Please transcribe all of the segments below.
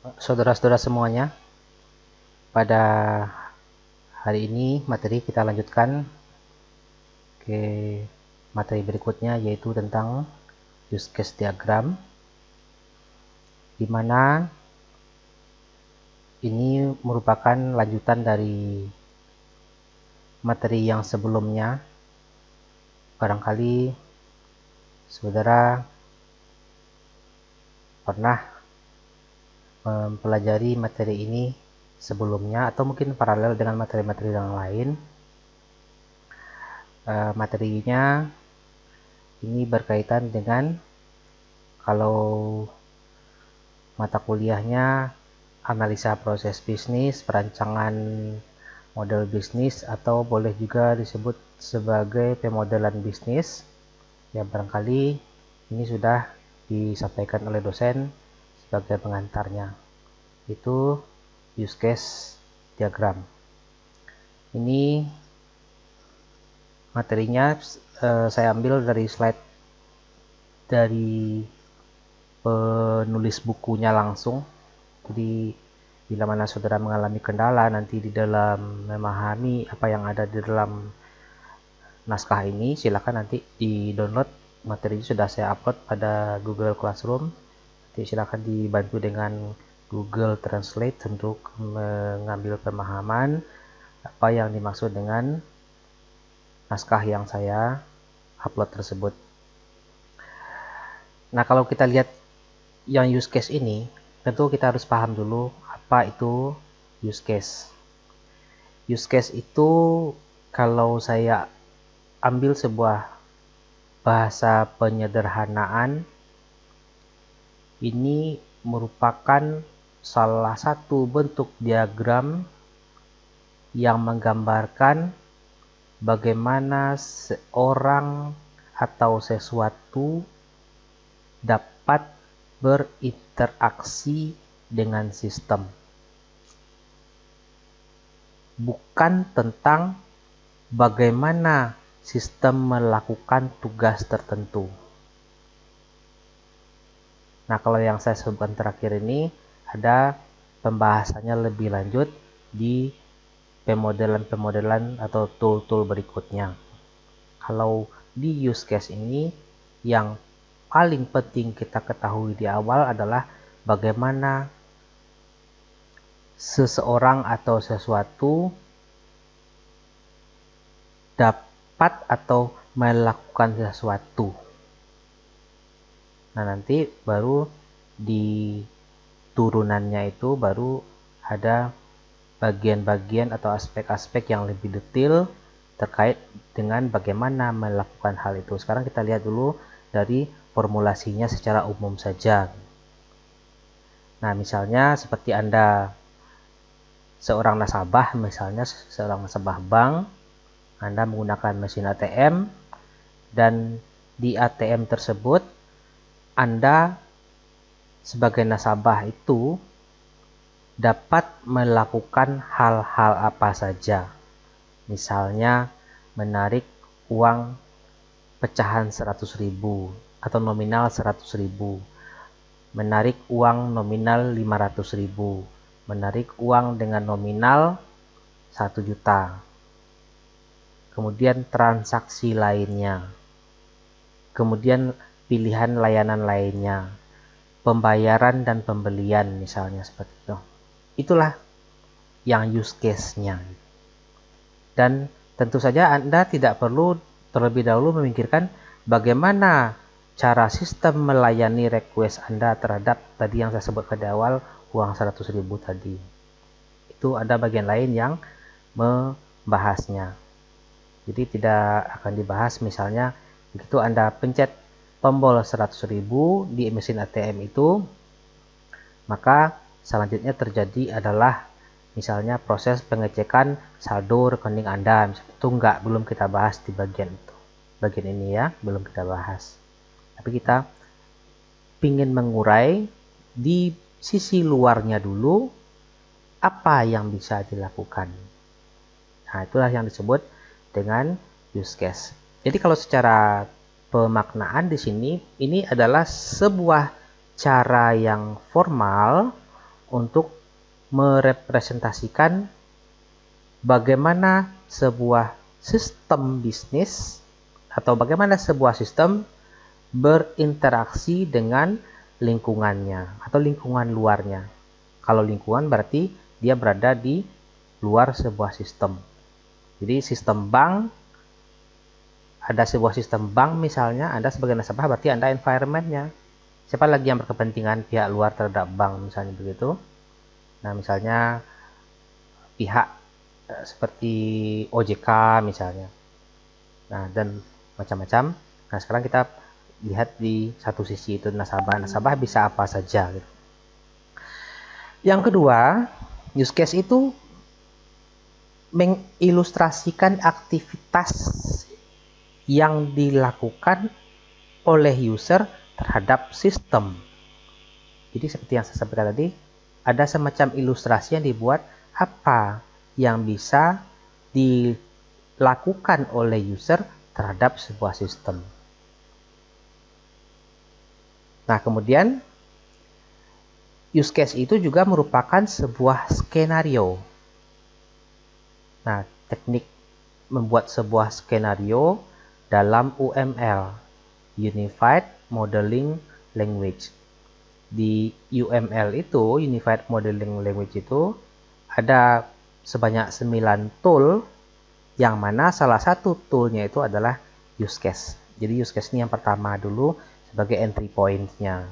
Saudara-saudara semuanya, pada hari ini materi kita lanjutkan ke materi berikutnya, yaitu tentang use case diagram, di mana ini merupakan lanjutan dari materi yang sebelumnya. Barangkali saudara pernah mempelajari materi ini sebelumnya atau mungkin paralel dengan materi-materi yang lain. Materinya ini berkaitan dengan, kalau mata kuliahnya analisa proses bisnis, perancangan model bisnis, atau boleh juga disebut sebagai pemodelan bisnis. Ya, barangkali ini sudah disampaikan oleh dosen sebagai pengantarnya, itu use case diagram. Ini materinya saya ambil dari slide dari penulis bukunya langsung. Jadi bila mana saudara mengalami kendala nanti di dalam memahami apa yang ada di dalam naskah ini, silakan nanti di download. Materinya sudah saya upload pada Google Classroom. Nanti silakan dibantu dengan Google Translate untuk mengambil pemahaman apa yang dimaksud dengan naskah yang saya upload tersebut. Nah, kalau kita lihat yang use case ini, tentu kita harus paham dulu apa itu use case. Use case itu, kalau saya ambil sebuah bahasa penyederhanaan, ini merupakan salah satu bentuk diagram yang menggambarkan bagaimana seorang atau sesuatu dapat berinteraksi dengan sistem. Bukan tentang bagaimana sistem melakukan tugas tertentu. Nah, kalau yang saya sebutkan terakhir ini ada pembahasannya lebih lanjut di pemodelan-pemodelan atau tool-tool berikutnya. Kalau di use case ini, yang paling penting kita ketahui di awal adalah bagaimana seseorang atau sesuatu dapat atau melakukan sesuatu. Nah, nanti baru di turunannya itu baru ada bagian-bagian atau aspek-aspek yang lebih detail terkait dengan bagaimana melakukan hal itu. Sekarang kita lihat dulu dari formulasinya secara umum saja. Nah, misalnya seperti Anda seorang nasabah, misalnya seorang nasabah bank, Anda menggunakan mesin ATM, dan di ATM tersebut Anda sebagai nasabah itu dapat melakukan hal-hal apa saja. Misalnya menarik uang pecahan 100.000 atau nominal 100.000, menarik uang nominal 500.000, menarik uang dengan nominal 1 juta. Kemudian transaksi lainnya. Kemudian pilihan layanan lainnya. Pembayaran dan pembelian misalnya seperti itu. Itulah yang use case-nya. Dan tentu saja Anda tidak perlu terlebih dahulu memikirkan bagaimana cara sistem melayani request Anda terhadap tadi yang saya sebutkan di awal, uang 100.000 tadi. Itu ada bagian lain yang membahasnya. Jadi tidak akan dibahas, misalnya begitu Anda pencet tombol 100.000 di mesin ATM itu, maka selanjutnya terjadi adalah misalnya proses pengecekan saldo rekening Anda. Itu belum kita bahas di bagian itu. Bagian ini ya, belum kita bahas. Tapi kita ingin mengurai di sisi luarnya dulu apa yang bisa dilakukan. Nah, itulah yang disebut dengan use case. Jadi kalau secara pemaknaan di sini, ini adalah sebuah cara yang formal untuk merepresentasikan bagaimana sebuah sistem bisnis atau bagaimana sebuah sistem berinteraksi dengan lingkungannya atau lingkungan luarnya. Kalau lingkungan berarti dia berada di luar sebuah sistem. Jadi sistem bank, ada sebuah sistem bank misalnya, Anda sebagai nasabah berarti Anda environment-nya. Siapa lagi yang berkepentingan pihak luar terhadap bank misalnya begitu. Nah misalnya pihak seperti OJK misalnya. Nah dan macam-macam. Nah sekarang kita lihat di satu sisi itu nasabah. Nasabah bisa apa saja gitu. Yang kedua, use case itu mengilustrasikan aktivitas yang dilakukan oleh user terhadap sistem. Jadi seperti yang saya sampaikan tadi, ada semacam ilustrasi yang dibuat apa yang bisa dilakukan oleh user terhadap sebuah sistem. Nah, kemudian use case itu juga merupakan sebuah skenario. Nah, teknik membuat sebuah skenario dalam UML, Unified Modeling Language. Di UML itu, Unified Modeling Language itu, ada sebanyak 9 tool, yang mana salah satu toolnya itu adalah use case. Jadi use case ini yang pertama dulu sebagai entry point-nya.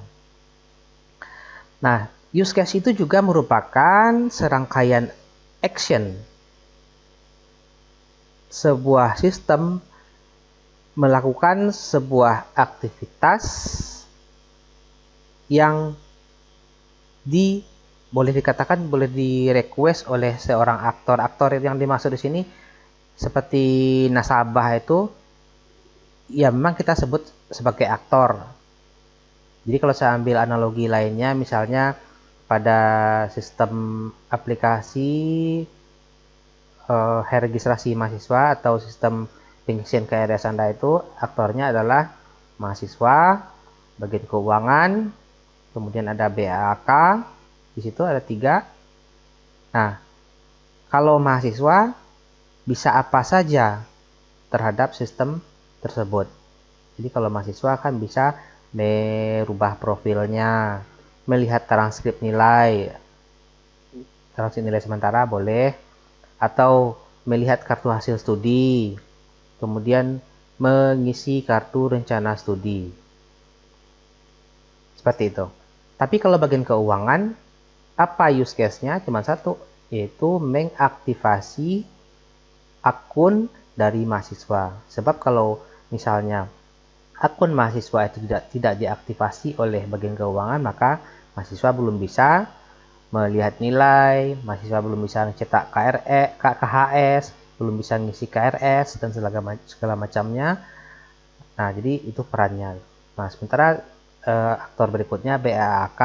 Nah, use case itu juga merupakan serangkaian action. Sebuah sistem melakukan sebuah aktivitas yang boleh dikatakan boleh di-request oleh seorang aktor. Aktor yang dimaksud di sini seperti nasabah itu ya memang kita sebut sebagai aktor. Jadi kalau saya ambil analogi lainnya, misalnya pada sistem aplikasi registrasi mahasiswa atau sistem pengisian KRS Anda itu, aktornya adalah mahasiswa, bagian keuangan, kemudian ada BAK, di situ ada 3. Nah, kalau mahasiswa bisa apa saja terhadap sistem tersebut. Jadi kalau mahasiswa kan bisa merubah profilnya, melihat transkrip nilai sementara boleh, atau melihat kartu hasil studi, kemudian mengisi kartu rencana studi. Seperti itu. Tapi kalau bagian keuangan, apa use case-nya? Cuma satu, yaitu mengaktifasi akun dari mahasiswa. Sebab kalau misalnya akun mahasiswa itu tidak diaktifasi oleh bagian keuangan, maka mahasiswa belum bisa melihat nilai, mahasiswa belum bisa mencetak KHS, belum bisa ngisi KRS dan segala macamnya. Nah, jadi itu perannya. Nah, sementara aktor berikutnya BAK.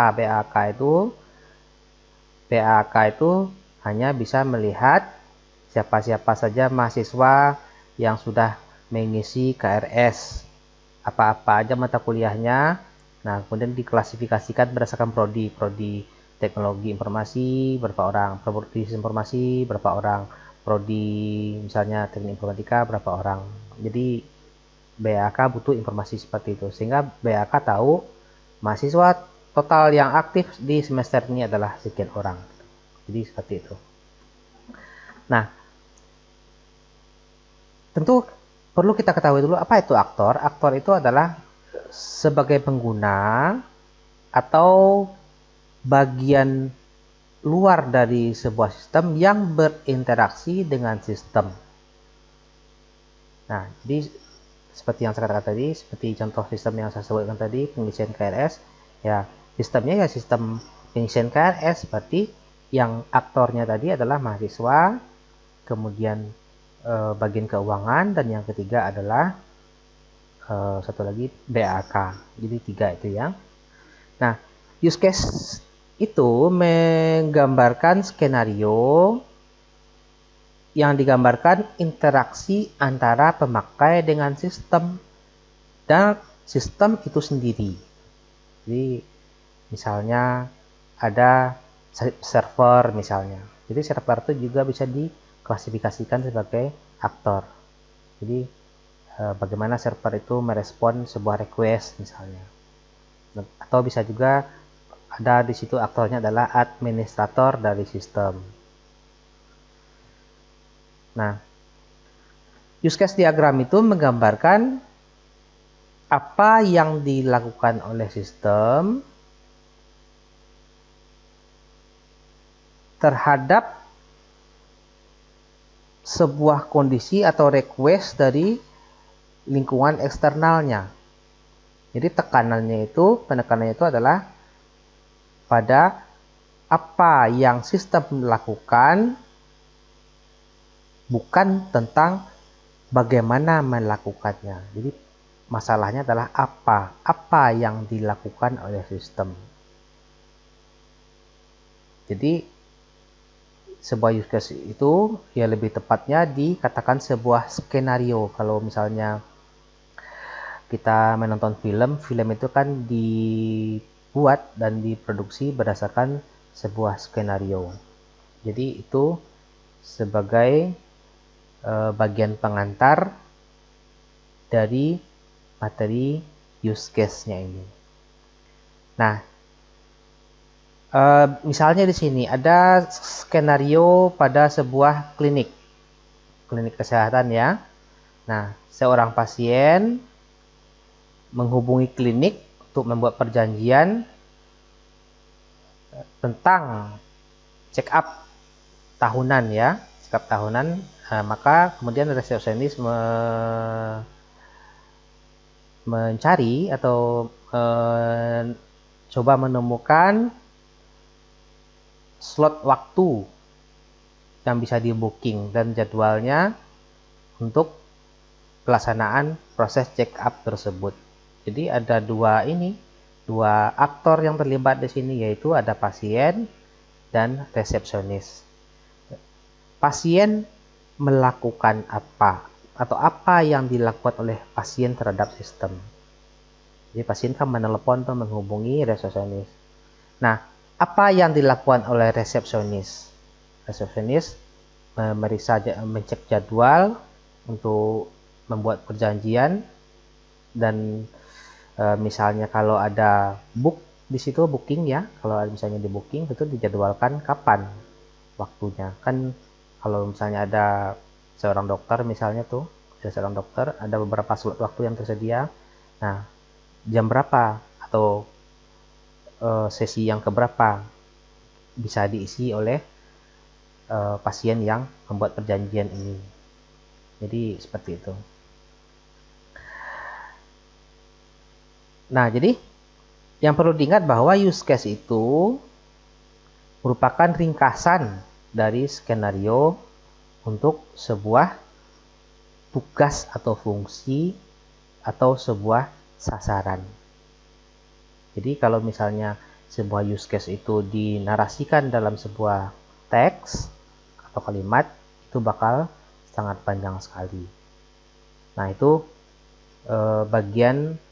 BAK itu hanya bisa melihat siapa-siapa saja mahasiswa yang sudah mengisi KRS, apa-apa aja mata kuliahnya. Nah, kemudian diklasifikasikan berdasarkan prodi teknologi informasi berapa orang, prodi informasi berapa orang, prodi misalnya teknik informatika berapa orang. Jadi BAK butuh informasi seperti itu, sehingga BAK tahu mahasiswa total yang aktif di semester ini adalah sekian orang. Jadi seperti itu. Nah, tentu perlu kita ketahui dulu apa itu aktor. Aktor itu adalah sebagai pengguna atau bagian luar dari sebuah sistem yang berinteraksi dengan sistem. Nah, jadi seperti yang saya katakan tadi, seperti contoh sistem yang saya sebutkan tadi, pengisian KRS, ya sistemnya ya sistem pengisian KRS, seperti yang aktornya tadi adalah mahasiswa, kemudian bagian keuangan, dan yang ketiga adalah satu lagi BAK. Jadi 3 itu ya. Nah, use case itu menggambarkan skenario yang digambarkan interaksi antara pemakai dengan sistem dan sistem itu sendiri. Jadi misalnya ada server misalnya. Jadi server itu juga bisa diklasifikasikan sebagai aktor. Jadi bagaimana server itu merespon sebuah request misalnya. Atau bisa juga ada di situ aktornya adalah administrator dari sistem. Nah, use case diagram itu menggambarkan apa yang dilakukan oleh sistem terhadap sebuah kondisi atau request dari lingkungan eksternalnya. Jadi penekanannya itu adalah pada apa yang sistem lakukan, bukan tentang bagaimana melakukannya. Jadi masalahnya adalah apa yang dilakukan oleh sistem. Jadi sebuah use case itu ya lebih tepatnya dikatakan sebuah skenario. Kalau misalnya kita menonton film itu kan dibuat dan diproduksi berdasarkan sebuah skenario. Jadi itu sebagai bagian pengantar dari materi use case-nya ini. Nah, misalnya di sini ada skenario pada sebuah klinik kesehatan ya. Nah, seorang pasien menghubungi klinik untuk membuat perjanjian tentang check up tahunan ya, check up tahunan. Maka kemudian resepsionis mencari atau coba menemukan slot waktu yang bisa di booking dan jadwalnya untuk pelaksanaan proses check up tersebut. Jadi ada dua aktor yang terlibat di sini, yaitu ada pasien dan resepsionis. Pasien melakukan apa atau apa yang dilakukan oleh pasien terhadap sistem. Jadi pasien kan menelepon atau menghubungi resepsionis. Nah, apa yang dilakukan oleh resepsionis? Resepsionis mengecek jadwal untuk membuat perjanjian dan misalnya kalau ada di situ booking ya, kalau misalnya di booking itu dijadwalkan kapan waktunya. Kan kalau misalnya ada seorang dokter misalnya ada beberapa slot waktu yang tersedia. Nah, jam berapa atau sesi yang keberapa bisa diisi oleh pasien yang membuat perjanjian ini. Jadi seperti itu. Nah, jadi yang perlu diingat bahwa use case itu merupakan ringkasan dari skenario untuk sebuah tugas atau fungsi atau sebuah sasaran. Jadi kalau misalnya sebuah use case itu dinarasikan dalam sebuah teks atau kalimat, itu bakal sangat panjang sekali. Nah, itu bagian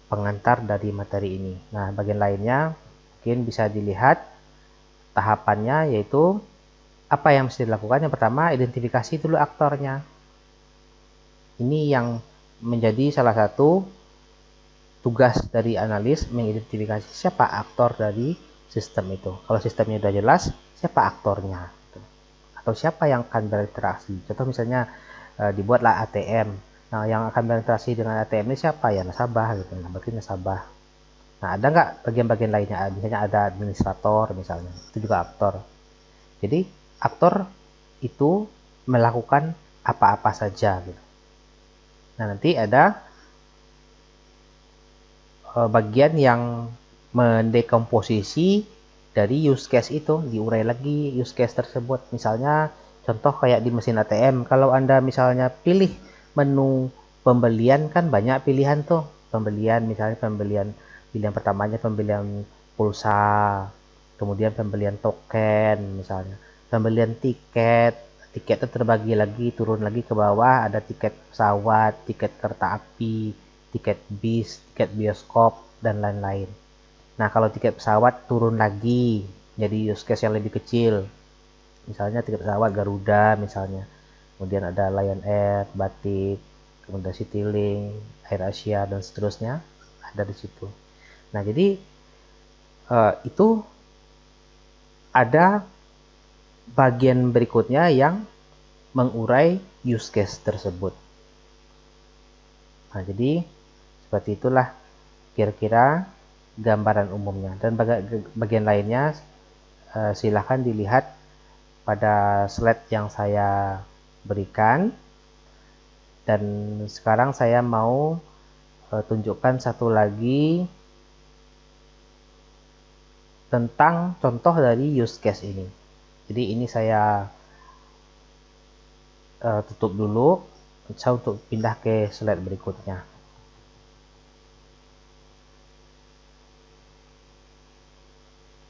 pengantar dari materi ini. Nah, bagian lainnya mungkin bisa dilihat tahapannya, yaitu apa yang mesti dilakukan. Yang pertama, identifikasi dulu aktornya. Ini yang menjadi salah satu tugas dari analis, mengidentifikasi siapa aktor dari sistem itu. Kalau sistemnya sudah jelas, siapa aktornya atau siapa yang akan berinteraksi. Contoh misalnya dibuatlah ATM. Nah, yang akan berinteraksi dengan ATM ini siapa ya? Nasabah gitu. Nah, berarti nasabah. Nah, ada nggak bagian-bagian lainnya? Misalnya ada administrator misalnya. Itu juga aktor. Jadi, aktor itu melakukan apa-apa saja gitu. Nah, nanti ada bagian yang mendekomposisi dari use case itu, diurai lagi use case tersebut. Misalnya contoh kayak di mesin ATM, kalau Anda misalnya pilih menu pembelian, kan banyak pilihan tuh. Misalnya pilihan pertamanya pembelian pulsa, kemudian pembelian token misalnya, pembelian tiket itu terbagi lagi, turun lagi ke bawah, ada tiket pesawat, tiket kereta api, tiket bis, tiket bioskop, dan lain-lain. Nah, kalau tiket pesawat turun lagi jadi use case yang lebih kecil. Misalnya tiket pesawat Garuda misalnya. Kemudian ada Lion Air, Batik, kemudian Citylink, AirAsia dan seterusnya ada di situ. Nah, jadi itu ada bagian berikutnya yang mengurai use case tersebut. Nah, jadi seperti itulah kira-kira gambaran umumnya. Dan bagian lainnya silahkan dilihat pada slide yang saya berikan. Dan sekarang saya mau tunjukkan satu lagi tentang contoh dari use case ini. Jadi ini saya tutup dulu. Saya untuk pindah ke slide berikutnya.